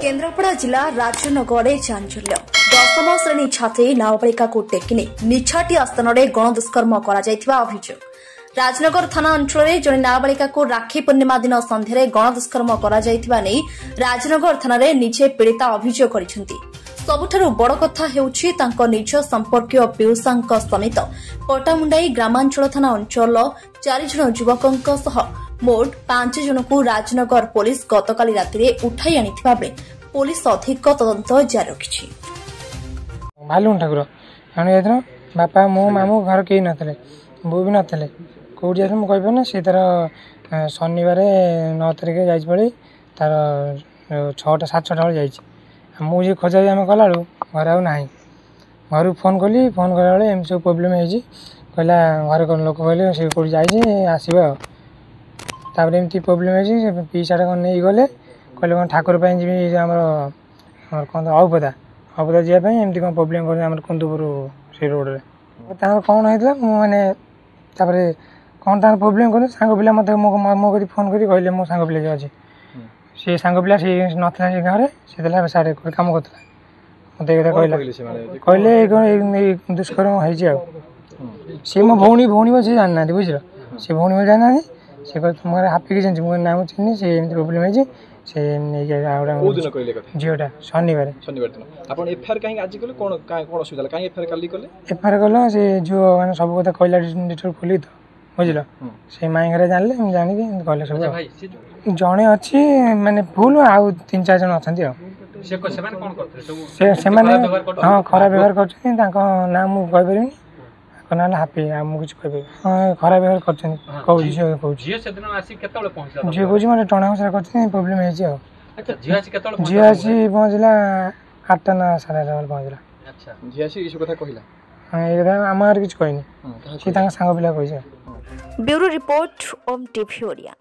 केन्द्रापड़ा जिला राजनगर चांचल्य 10म श्रेणी छात्री नाबालिका को टेकिने निछाटिया स्थान में गणदुष्कर्म अभियोग। राजनगर थाना अंचल जड़े नाबालिका को राखी पूर्णिमा दिन सन्ध्या गणदुष्कर्म राजनगर थाना निजे पीड़िता अभियोग कर सबुठारु बड़ कथा हेउछि तांको निज संपर्कीय पीयूषांक समेत पटामुंडाई ग्रामांचल थाना अंचल 4 जन युवकों सह मोट 5 जन को राजनगर पुलिस गतकाली राति उठाई आनिथिबा बेले पुलिस अधिक तदंत जारी रखिछि। भालुन ठाकुर आने जात बापा मो मामू घर के नथले बो भी नथले कोड जात म कहबे ना से तार शनिवार 9 तारिख जाई पड़ी तार 6टा 7:30 बजे जाई मुझे खोजा आम कला घर आउ ना घर फोन कली फोन कला बेले एम सब प्रोब्लेम है कहला घर लोक कहले से कौट जाइए आसवा तापर एमती प्रोब्लेम है पीसाटा कौन नहीं गले कहले कौन ठाकुर जी आम कौन औपदा औपदा जावाई एमती कौन प्रोब्लेम कर कुंदुपुर से रोड में कौन होता मैंने कौन तार प्रोब्लेम कर सांग पिला मत मो करी फोन करी कहले मो सांग पिला अच्छे से सांग पिला सी नथला से गाँव से साढ़े कम करता मत कहले दुष्कर्म हो सी मो भौणी भौणी से जाना बुझल से भौणी जाना से तुम हापी जानी मुझे नाम चिन्ह से प्रोब्लेम है झीटा शनिवार एफआईआर कल से झील मैंने सब कथा कहला डिटेल खोली तो बुझल से माई घर जानले जानिक कहले सब जड़े अच्छी माने फुल आउ 3-4 जन अच्छा हाँ खराब व्यवहार कर ना मुझे कहीपरि ना हापी मुझे कह खराब व्यवहार कर झील कौन मतलब टणा घोषा कर प्रोब्लेम है झी आसी पहुँचला 8टा ना 8:30 पहुँचला आम किसी कहनी सी सांग पिला कही। ब्यूरो रिपोर्ट ओम टीवी ओडिया।